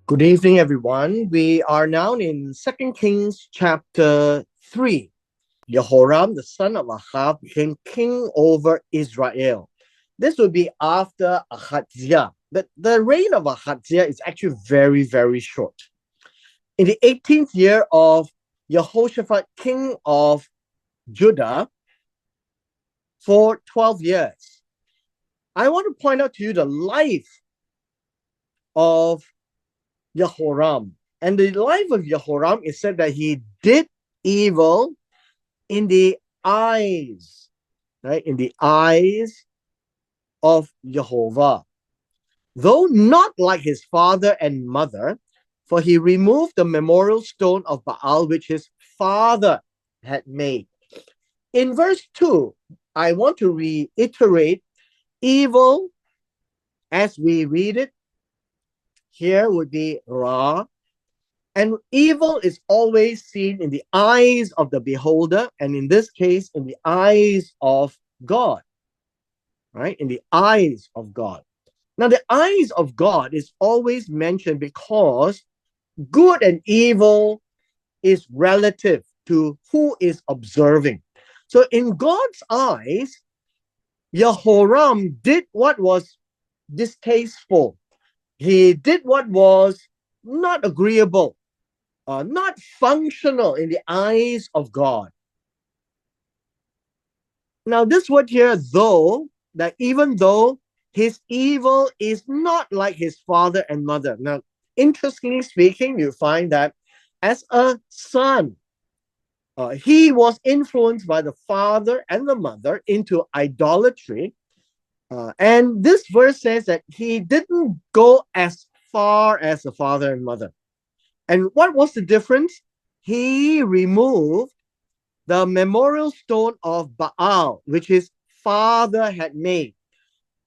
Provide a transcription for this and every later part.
Good evening, everyone. We are now in Second Kings chapter 3. Jehoram, the son of Ahab, became king over Israel. This would be after Ahaziah. The reign of Ahaziah is actually very, very short. In the 18th year of Jehoshaphat, king of Judah, for 12 years. I want to point out to you the life of Jehoram. And the life of Jehoram is said that he did evil in the eyes, right? In the eyes of Jehovah. Though not like his father and mother, for he removed the memorial stone of Baal which his father had made. In verse 2, I want to reiterate evil as we read it. Here would be Ra. And evil is always seen in the eyes of the beholder, and in this case, in the eyes of God, right? In the eyes of God. Now, the eyes of God is always mentioned because good and evil is relative to who is observing. So, in God's eyes, Jehoram did what was distasteful. He did what was not agreeable, not functional in the eyes of God. Now, this word here, though, that even though his evil is not like his father and mother. Now, interestingly speaking, you find that as a son, he was influenced by the father and the mother into idolatry. And this verse says that he didn't go as far as the father and mother. And what was the difference? He removed the memorial stone of Baal, which his father had made.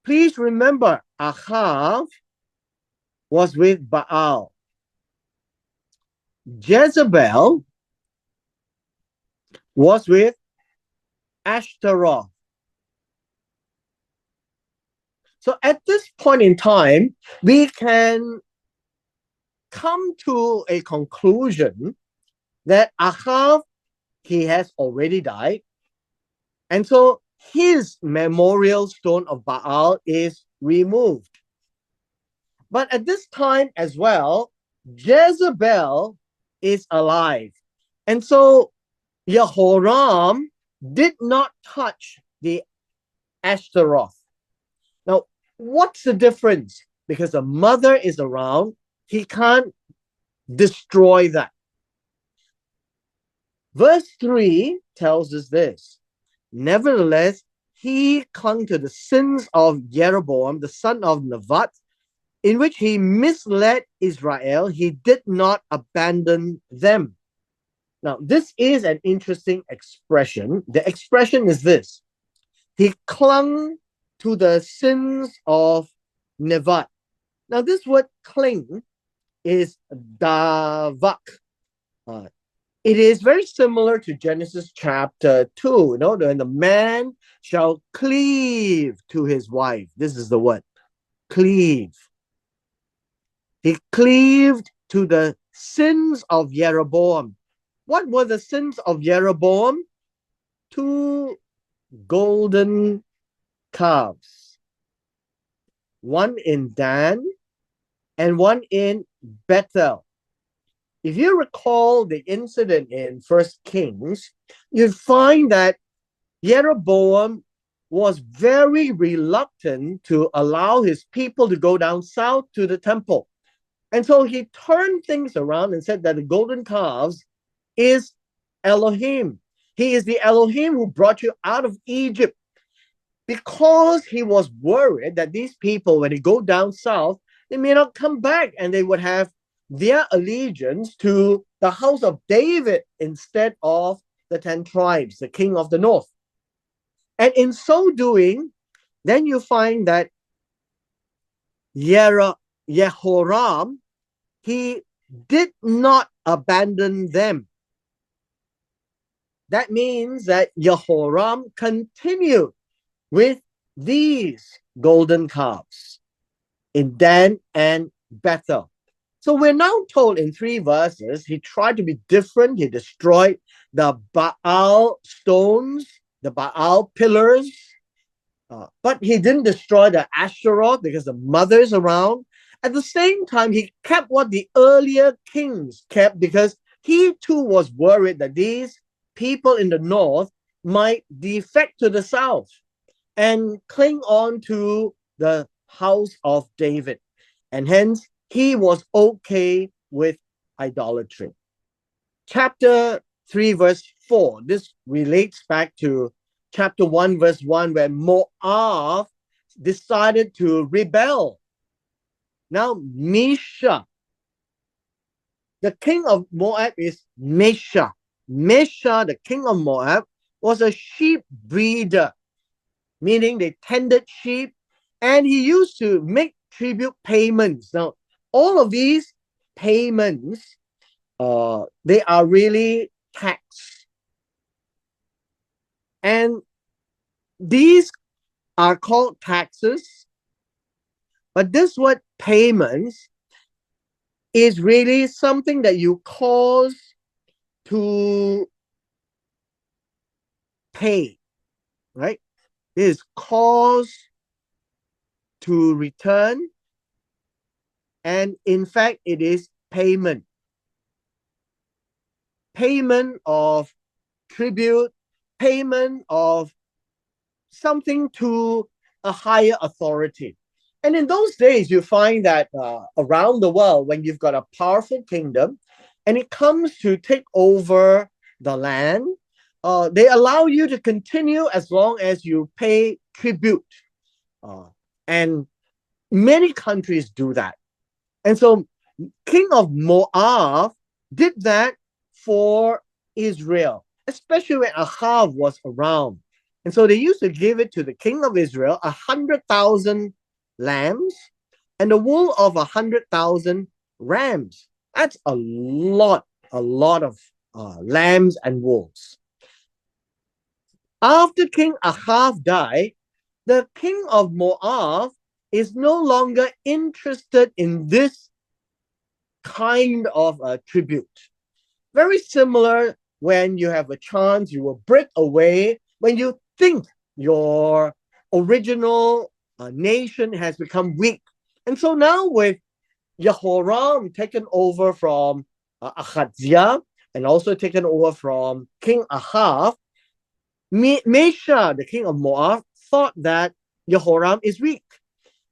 Please remember, Ahav was with Baal. Jezebel was with Ashtaroth. So at this point in time, we can come to a conclusion that Ahav, he has already died. And so his memorial stone of Baal is removed. But at this time as well, Jezebel is alive. And so Jehoram did not touch the Ashtaroth. Now, what's the difference? Because the mother is around, he can't destroy that. Verse 3 tells us this. Nevertheless, he clung to the sins of Jeroboam, the son of Nevat, in which he misled Israel. He did not abandon them. Now, this is an interesting expression. The expression is this. He clung to the sins of Nevat. Now, this word cling is davak. It is very similar to Genesis chapter 2, when the man shall cleave to his wife. This is the word, cleave. He cleaved to the sins of Jeroboam. What were the sins of Jeroboam? 2 golden calves. One in Dan and one in Bethel. If you recall the incident in First Kings, you find that Jeroboam was very reluctant to allow his people to go down south to the temple. And so he turned things around and said that the golden calves is Elohim. He is the Elohim who brought you out of Egypt. Because he was worried that these people, when they go down south, they may not come back and they would have their allegiance to the house of David instead of the 10 tribes, the king of the north. And in so doing, then you find that Jehoram, he did not abandon them. That means that Jehoram continued with these golden calves in Dan and Bethel. So we're now told in 3 verses, he tried to be different. He destroyed the Baal stones, the Baal pillars, but he didn't destroy the Ashtaroth because the mother is around. At the same time, he kept what the earlier kings kept because he too was worried that these people in the north might defect to the south and cling on to the house of David. And hence, he was okay with idolatry. Chapter 3, verse 4, this relates back to chapter 1, verse 1, where Moab decided to rebel. Now, Mesha, the king of Moab is Mesha. Mesha, the king of Moab, was a sheep breeder, meaning they tended sheep, and he used to make tribute payments. Now, all of these payments, they are really tax. And these are called taxes, but this word payments is really something that you cause to pay, right? It is cause to return, and in fact, it is payment. Payment of tribute, payment of something to a higher authority. And in those days, you find that around the world, when you've got a powerful kingdom and it comes to take over the land, they allow you to continue as long as you pay tribute. And many countries do that. And so, King of Moab did that for Israel, especially when Ahav was around. And so they used to give it to the king of Israel 100,000 lambs and the wool of 100,000 rams. That's a lot of lambs and wolves. After King Ahav died, the king of Moab is no longer interested in this kind of tribute. Very similar when you have a chance, you will break away when you think your original nation has become weak. And so now with Jehoram taken over from Ahaziah and also taken over from King Ahav, Mesha, the king of Moab, thought that Jehoram is weak.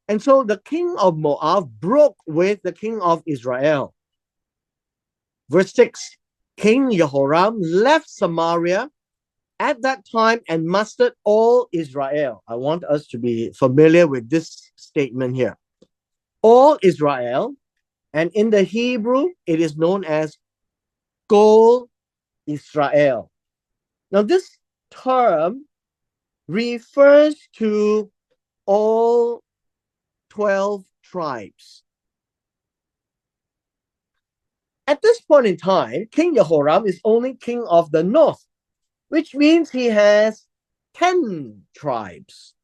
And so the king of Moab broke with the king of Israel. Verse 6, King Jehoram left Samaria at that time and mustered all Israel. I want us to be familiar with this statement here. All Israel, and in the Hebrew, it is known as Kol Israel. Now, this term refers to all 12 tribes. At this point in time, King Jehoram is only king of the north, which means he has 10 tribes.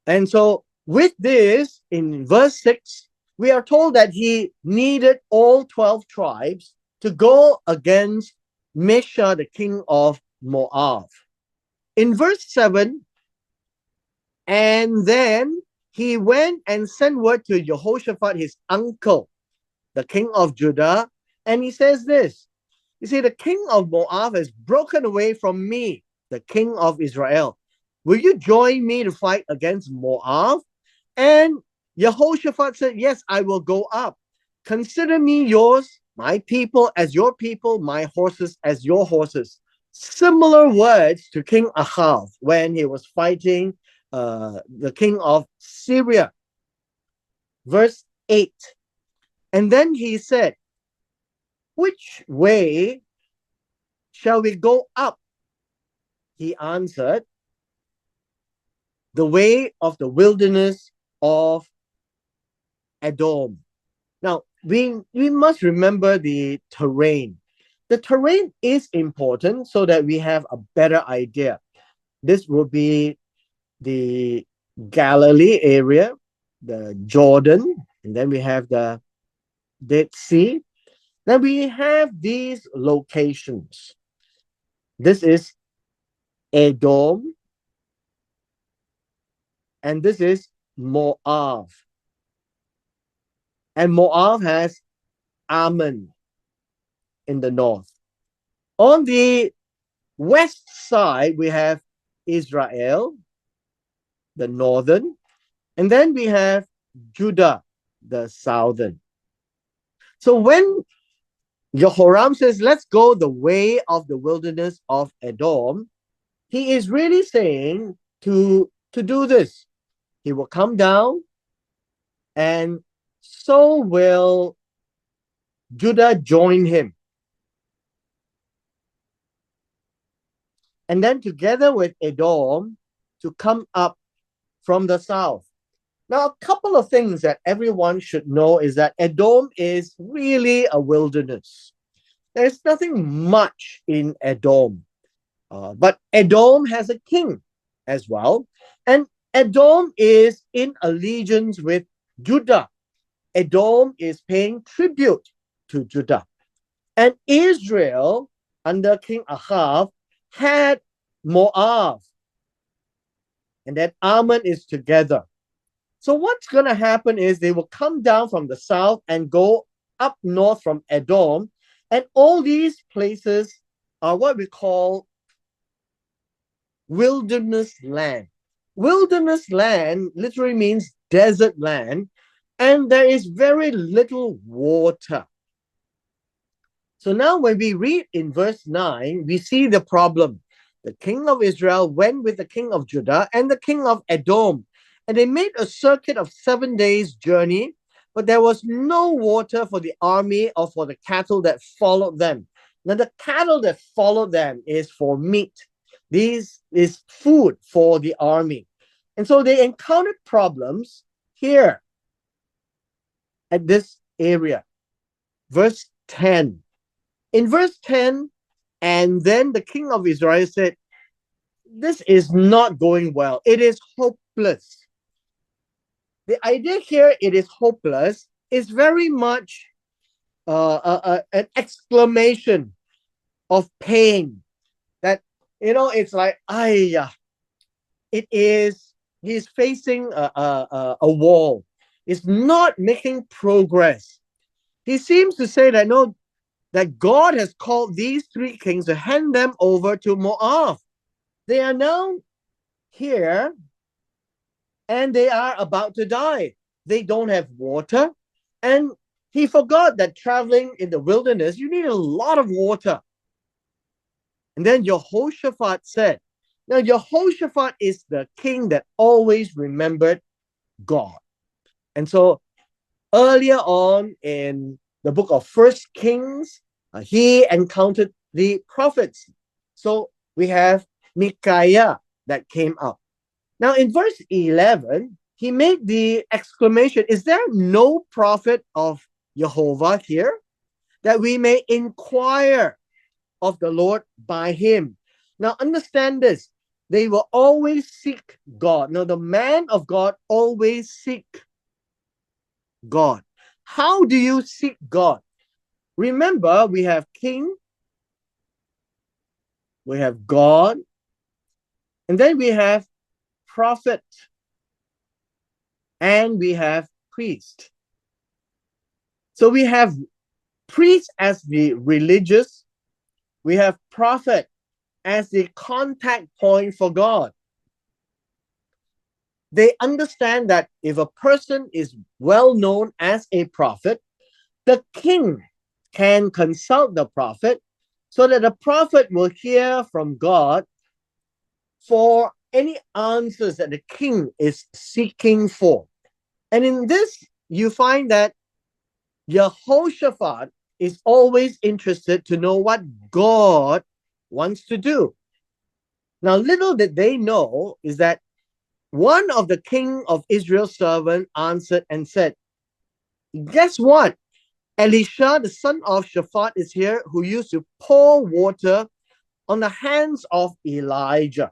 And so with this, in verse 6, we are told that he needed all 12 tribes to go against Mesha, the king of Moab. In verse 7, and then he went and sent word to Jehoshaphat, his uncle, the king of Judah, and he says this. You see, the king of Moab has broken away from me, the king of Israel. Will you join me to fight against Moab? And Jehoshaphat said, yes, I will go up. Consider me yours, my people as your people, my horses as your horses. Similar words to King Ahav when he was fighting the king of Syria. Verse 8. And then he said, which way shall we go up? He answered, the way of the wilderness of Edom. Now, we must remember the terrain. The terrain is important so that we have a better idea. This will be the Galilee area, the Jordan, and then we have the Dead Sea. Then we have these locations. This is Edom, and this is Moab. And Moab has Ammon in the north. On the west side, we have Israel, the northern, and then we have Judah, the southern. So when Jehoram says, let's go the way of the wilderness of Edom, he is really saying to do this. He will come down, and so will Judah join him. And then together with Edom to come up from the south. Now, a couple of things that everyone should know is that Edom is really a wilderness. There's nothing much in Edom. But Edom has a king as well. And Edom is in allegiance with Judah. Edom is paying tribute to Judah. And Israel, under King Ahab, had Moab. And then Ammon is together. So what's going to happen is they will come down from the south and go up north from Edom. And all these places are what we call wilderness land. Wilderness land literally means desert land, and there is very little water. So now when we read in verse 9, we see the problem. The king of Israel went with the king of Judah and the king of Edom, and they made a circuit of 7 days' journey, but there was no water for the army or for the cattle that followed them. Now, the cattle that followed them is for meat. This is food for the army. And so they encountered problems here at this area. Verse 10. In verse 10, and then the king of Israel said, this is not going well. It is hopeless. The idea here, it is hopeless, is very much an exclamation of pain. That, it's like, it is, he's facing a wall. It's not making progress. He seems to say that, no, that God has called these three kings to hand them over to Moab. They are now here and they are about to die. They don't have water. And he forgot that traveling in the wilderness, you need a lot of water. And then Jehoshaphat said, now Jehoshaphat is the king that always remembered God. And so earlier on in the book of First Kings, he encountered the prophets. So we have Micaiah that came up. Now in verse 11, he made the exclamation, is there no prophet of Jehovah here, that we may inquire of the Lord by him? Now understand this, they will always seek God. Now the man of God always seek God. How do you seek God? Remember, we have king, we have God, and then we have prophet, and we have priest. So we have priest as the religious, we have prophet as the contact point for God. They understand that if a person is well known as a prophet, the king can consult the prophet so that the prophet will hear from God for any answers that the king is seeking for. And in this, you find that Jehoshaphat is always interested to know what God wants to do. Now, little did they know is that one of the king of Israel's servants answered and said, guess what? Elisha, the son of Shaphat, is here, who used to pour water on the hands of Elijah.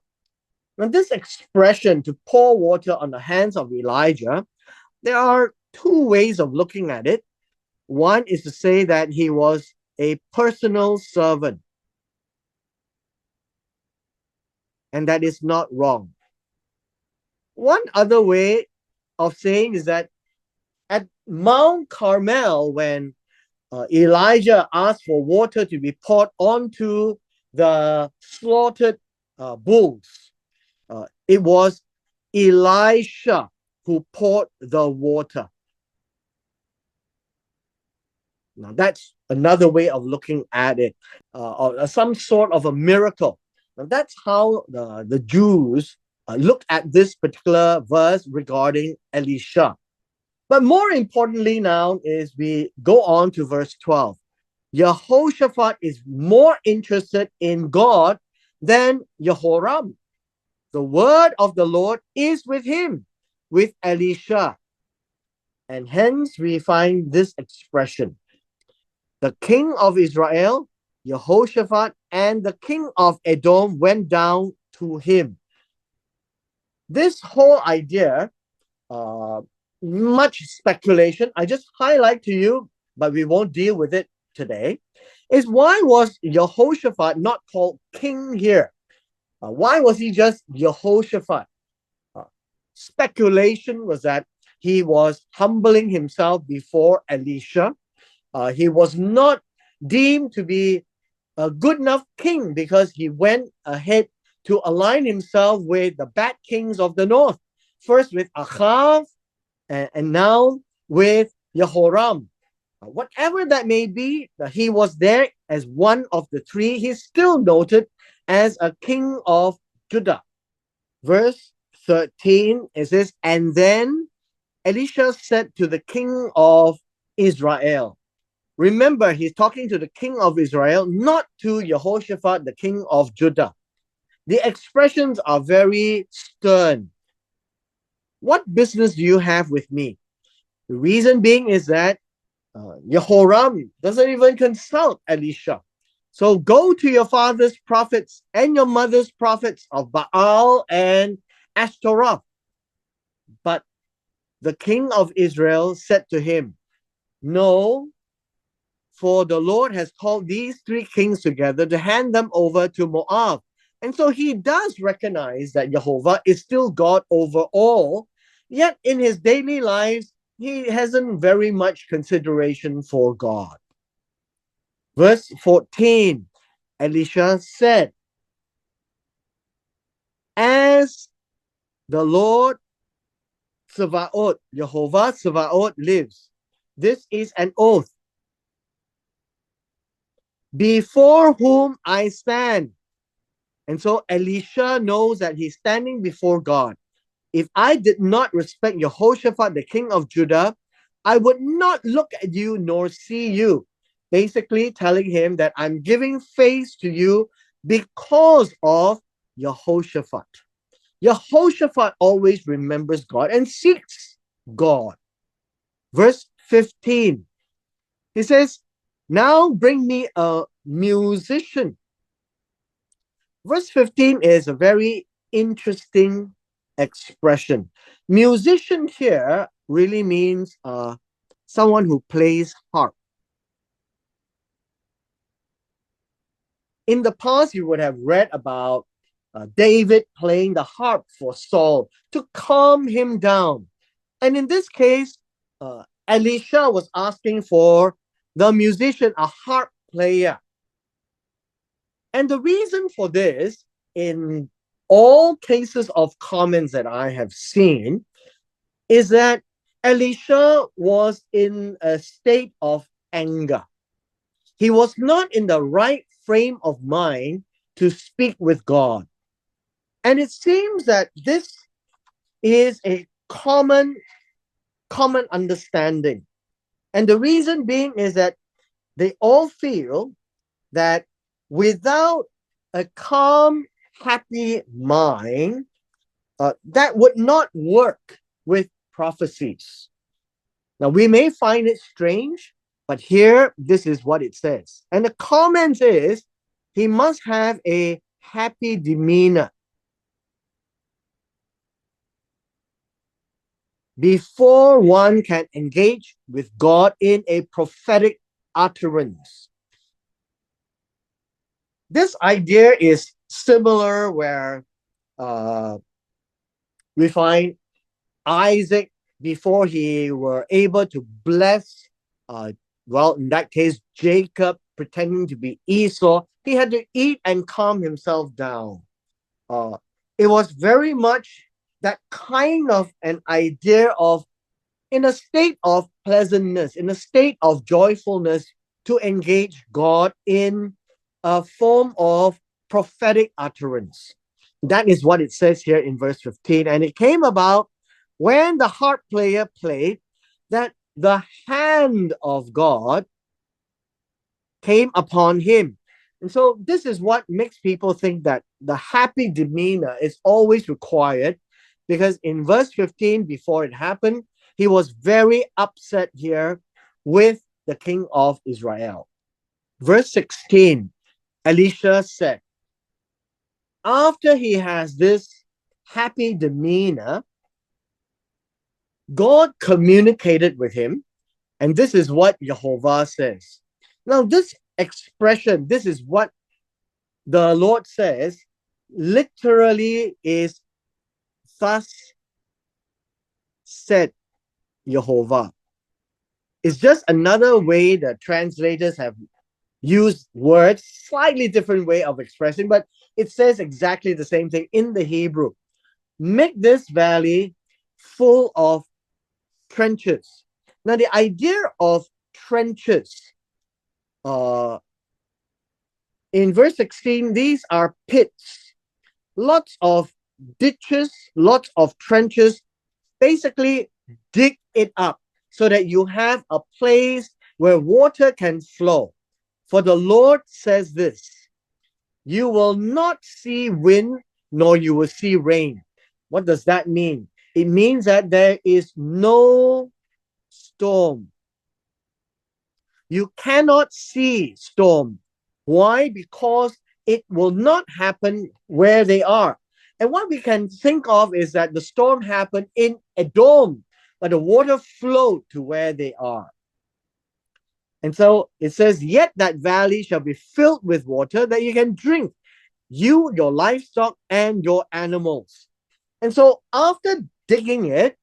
Now, this expression, to pour water on the hands of Elijah, there are two ways of looking at it. One is to say that he was a personal servant, and that is not wrong. One other way of saying is that at Mount Carmel, when Elijah asked for water to be poured onto the slaughtered bulls, it was Elisha who poured the water. Now, that's another way of looking at it, or some sort of a miracle. Now, that's how the Jews looked at this particular verse regarding Elisha. But more importantly now is we go on to verse 12. Jehoshaphat is more interested in God than Jehoram. The word of the Lord is with him, with Elisha. And hence we find this expression. The king of Israel, Jehoshaphat, and the king of Edom went down to him. This whole idea, much speculation, I just highlight to you, but we won't deal with it today, is why was Jehoshaphat not called king here? Why was he just Jehoshaphat? Speculation was that he was humbling himself before Elisha. He was not deemed to be a good enough king because he went ahead to align himself with the bad kings of the north. First with Achav, and now with Jehoram. Whatever that may be, he was there as one of the three. He's still noted as a king of Judah. Verse 13, it says, and then Elisha said to the king of Israel. Remember, he's talking to the king of Israel, not to Jehoshaphat, the king of Judah. The expressions are very stern. What business do you have with me? The reason being is that Jehoram doesn't even consult Elisha. So go to your father's prophets and your mother's prophets of Baal and Ashtaroth. But the king of Israel said to him, no, for the Lord has called these three kings together to hand them over to Moab. And so he does recognize that Jehovah is still God over all, yet in his daily lives, he hasn't very much consideration for God. Verse 14, Elisha said, as the Lord Sabaoth, Jehovah Sabaoth lives, this is an oath before whom I stand. And so Elisha knows that he's standing before God. If I did not respect Jehoshaphat, the king of Judah, I would not look at you nor see you. Basically telling him that I'm giving face to you because of Jehoshaphat. Jehoshaphat always remembers God and seeks God. Verse 15, he says, now bring me a musician. Verse 15 is a very interesting expression. Musician here really means someone who plays harp. In the past, you would have read about David playing the harp for Saul to calm him down. And in this case, Elisha was asking for the musician, a harp player. And the reason for this, in all cases of comments that I have seen, is that Elisha was in a state of anger. He was not in the right frame of mind to speak with God. And it seems that this is a common understanding. And the reason being is that they all feel that without a calm, happy mind, that would not work with prophecies. Now, we may find it strange, but here, this is what it says. And the comment is, he must have a happy demeanor. before one can engage with God in a prophetic utterance. This idea is similar where uh, we find Isaac before he were able to bless, well, in that case, Jacob pretending to be Esau, he had to eat and calm himself down. Uh, it was very much that kind of an idea of in a state of pleasantness, in a state of joyfulness, to engage God in a form of prophetic utterance. That is what it says here in verse 15. And it came about when the harp player played that the hand of God came upon him. And so this is what makes people think that the happy demeanor is always required, because in verse 15, before it happened, he was very upset here with the king of Israel. Verse 16, Elisha said, after he has this happy demeanor, God communicated with him, and this is what Jehovah says. Now, this expression, this is what the Lord says, literally is thus said Jehovah. It's just another way that translators have used words, slightly different way of expressing, but it says exactly the same thing in the Hebrew. Make this valley full of trenches. Now, the idea of trenches, uh, in verse 16, these are pits, lots of ditches, lots of trenches. Basically, dig it up so that you have a place where water can flow. For the Lord says this, you will not see wind, nor you will see rain. What does that mean? It means that there is no storm. You cannot see storm. Why? Because it will not happen where they are. And what we can think of is that the storm happened in Edom, but the water flowed to where they are. And so it says, yet that valley shall be filled with water that you can drink, you, your livestock, and your animals. And so after digging it,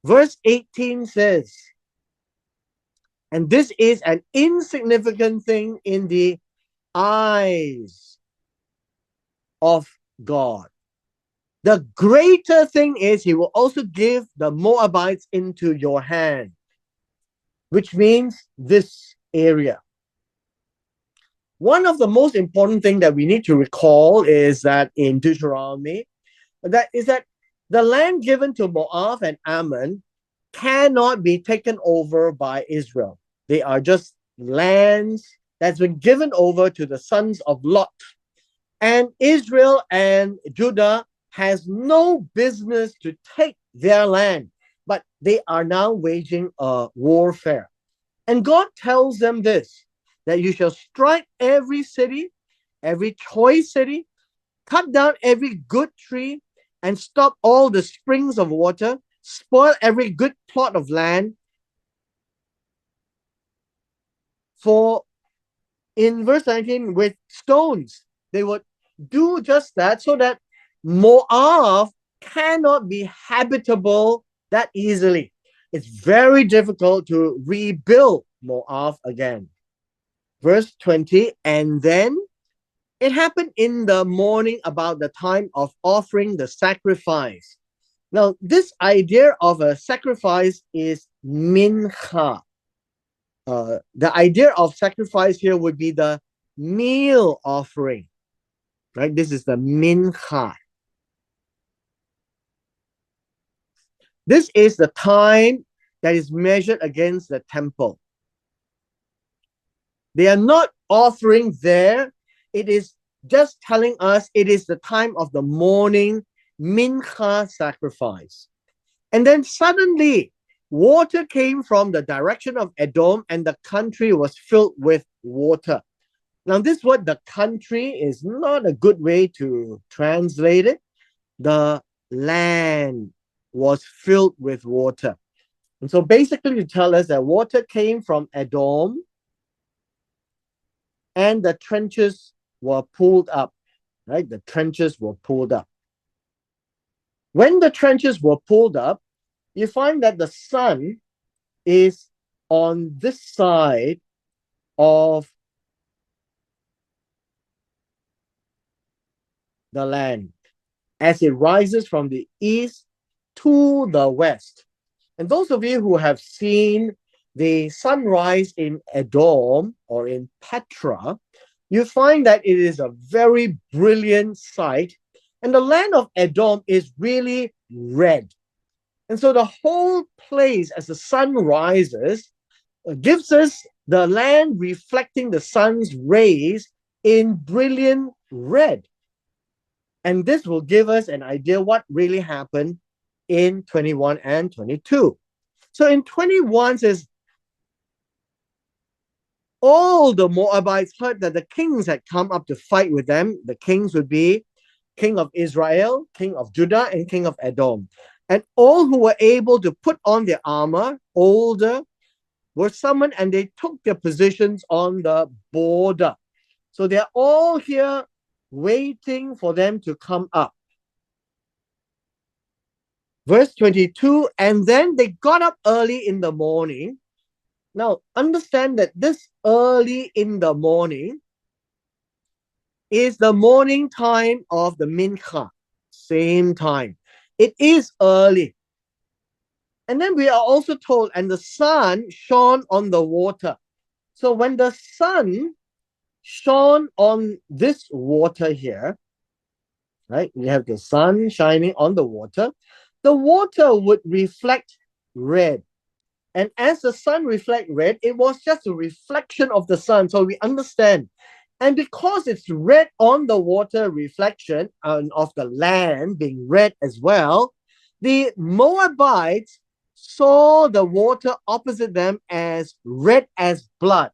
verse 18 says, and this is an insignificant thing in the eyes of God. The greater thing is he will also give the Moabites into your hand, which means this area. One of the most important things that we need to recall is that in Deuteronomy, that the land given to Moab and Ammon cannot be taken over by Israel. They are just lands that's been given over to the sons of Lot. And Israel and Judah has no business to take their land, but they are now waging a warfare. And God tells them this, that you shall strike every city, every choice city, cut down every good tree, and stop all the springs of water, spoil every good plot of land. For in verse 19, with stones, they would do just that so that Moab cannot be habitable that easily. It's very difficult to rebuild Moab again. Verse 20, and then it happened in the morning about the time of offering the sacrifice. Now, this idea of a sacrifice is mincha. The idea of sacrifice here would be the meal offering, right? This is the mincha. This is the time that is measured against the temple. They are not offering there. It is just telling us it is the time of the morning mincha sacrifice. And then suddenly, water came from the direction of Edom, and the country was filled with water. Now, this word, the country, is not a good way to translate it. The land was filled with water. And so basically to tell us that water came from Edom and the trenches were pulled up, right? The trenches were pulled up. When the trenches were pulled up, you find that the sun is on this side of the land as it rises from the east to the west. And those of you who have seen the sunrise in Edom or in Petra, you find that it is a very brilliant sight. And the land of Edom is really red. And so the whole place, as the sun rises, gives us the land reflecting the sun's rays in brilliant red. And this will give us an idea what really happened in 21 and 22. So in 21 says, all the Moabites heard that the kings had come up to fight with them. The kings would be king of Israel, king of Judah, and king of Edom. And all who were able to put on their armor, older, were summoned, and they took their positions on the border. So they're all here waiting for them to come up. Verse 22, and then they got up early in the morning. Now, understand that this early in the morning is the morning time of the Mincha, same time. It is early. And then we are also told, and the sun shone on the water. So when the sun shone on this water here, right, we have the sun shining on the water would reflect red. And as the sun reflect red, it was just a reflection of the sun. So we understand. And because it's red on the water reflection of the land being red as well, the Moabites saw the water opposite them as red as blood.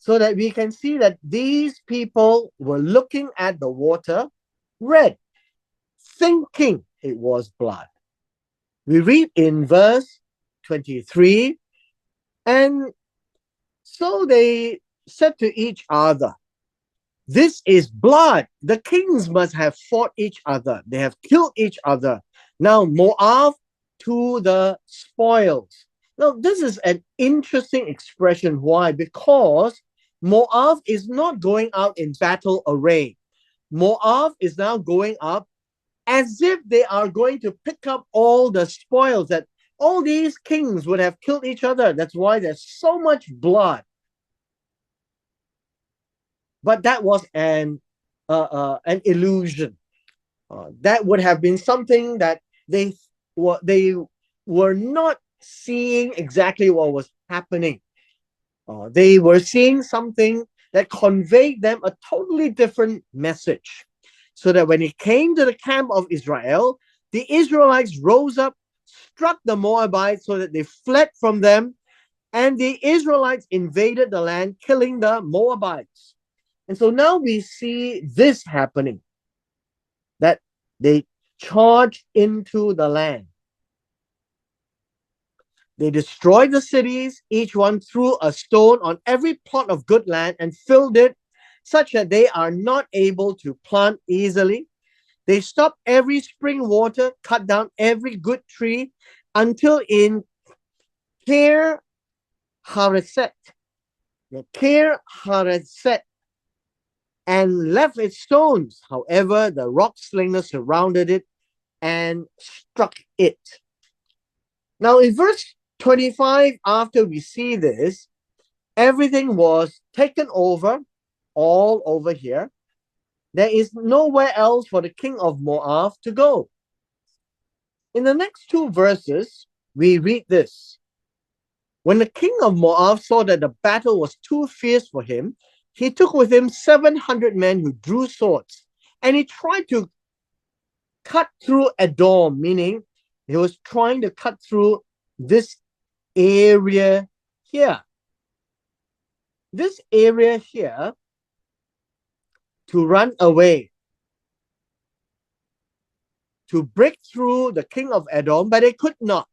So that we can see that these people were looking at the water red, thinking it was blood. We read in verse 23, and so they said to each other, this is blood. The kings must have fought each other. They have killed each other. Now Moab to the spoils. Now this is an interesting expression. Why? Because Moab is not going out in battle array. Moab is now going up as if they are going to pick up all the spoils that all these kings would have killed each other. That's why there's so much blood. But that was an illusion. That would have been something that they were not seeing exactly what was happening. They were seeing something that conveyed them a totally different message. So that when it came to the camp of Israel, the Israelites rose up, struck the Moabites so that they fled from them, and the Israelites invaded the land, killing the Moabites. And so now we see this happening, that they charged into the land. They destroyed the cities, each one threw a stone on every plot of good land and filled it, such that they are not able to plant easily. They stopped every spring water, cut down every good tree, until in Kir Hareset, and left its stones. However, the rock slingers surrounded it and struck it. Now, in verse 25, after we see this, everything was taken over, all over here. There is nowhere else for the king of Moab to go. In the next two verses, we read this. When the king of Moab saw that the battle was too fierce for him, he took with him 700 men who drew swords, and he tried to cut through Edom, meaning he was trying to cut through this area here. This area here to run away. to break through the king of Edom, but they could not.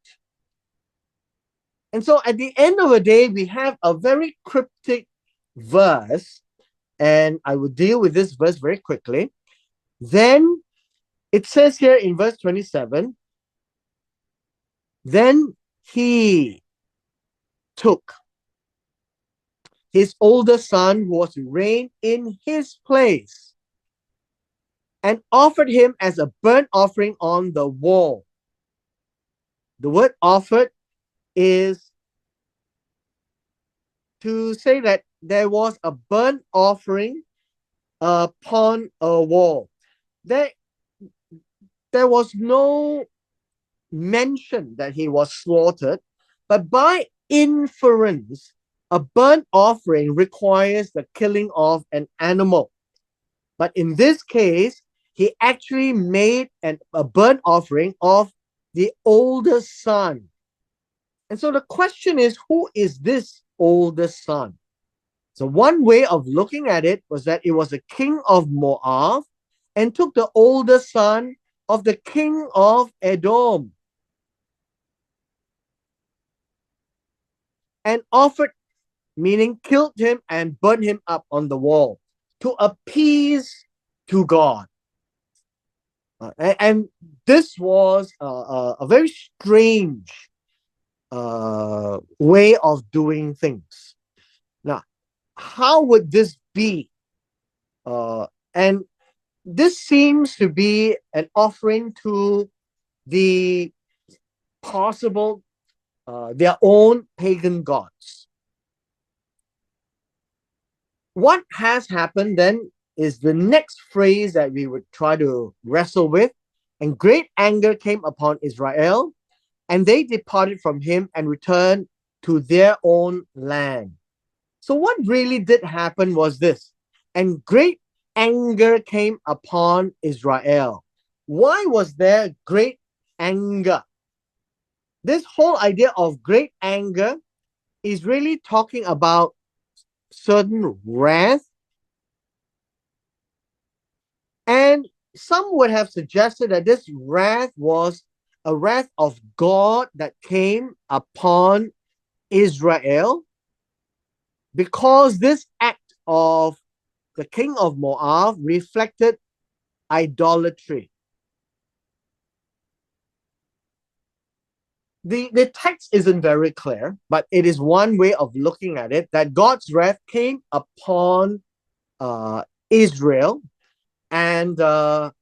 And so at the end of the day, we have a very cryptic verse, and I will deal with this verse very quickly. Then it says here in verse 27, then he took his older son, who was to reign in his place, and offered him as a burnt offering on the wall. The word offered is to say that there was a burnt offering upon a wall. There was no mention that he was slaughtered, but by inference, a burnt offering requires the killing of an animal. But in this case, he actually made a burnt offering of the older son. And so the question is, who is this older son? So one way of looking at it was that it was a king of Moab and took the older son of the king of Edom and offered, meaning killed him and burned him up on the wall to appease to God. And this was a very strange way of doing things. Now, how would this be? And this seems to be an offering to the possible, their own pagan gods. What has happened then is the next phrase that we would try to wrestle with. And great anger came upon Israel, and they departed from him and returned to their own land. So what really did happen was this, and great anger came upon Israel. Why was there great anger? This whole idea of great anger is really talking about certain wrath. And some would have suggested that this wrath was a wrath of God that came upon Israel because this act of the king of Moab reflected idolatry. The text isn't very clear, but it is one way of looking at it, that God's wrath came upon Israel, and God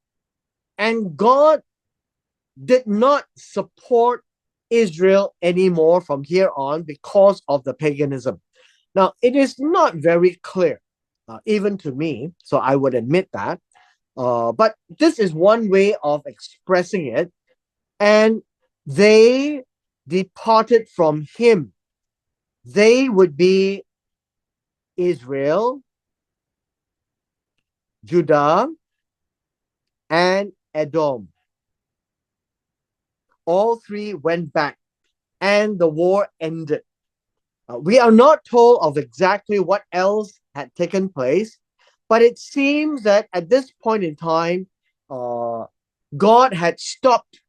did not support Israel anymore from here on because of the paganism. Now, it is not very clear, even to me, so I would admit that. But this is one way of expressing it. And they departed from him. They would be Israel, Judah, and Edom. All three went back, and the war ended. We are not told of exactly what else had taken place, but it seems that at this point in time, God had stopped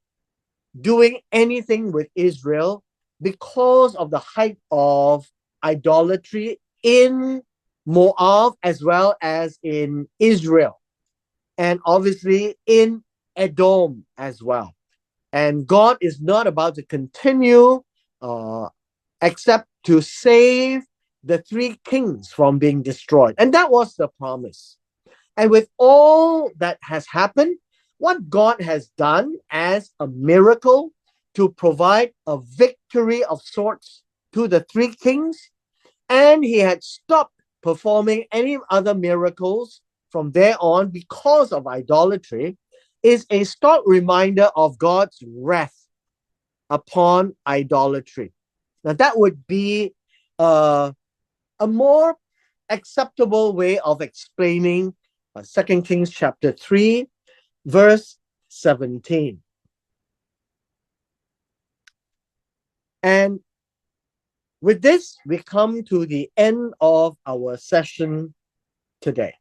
doing anything with Israel because of the height of idolatry in Moab as well as in Israel, and obviously in Edom as well. And God is not about to continue except to save the three kings from being destroyed. And that was the promise. And with all that has happened, what God has done as a miracle to provide a victory of sorts to the three kings, and he had stopped performing any other miracles from there on because of idolatry, is a stark reminder of God's wrath upon idolatry. Now, that would be a more acceptable way of explaining 2 Kings chapter 3, verse 17. And with this, we come to the end of our session today.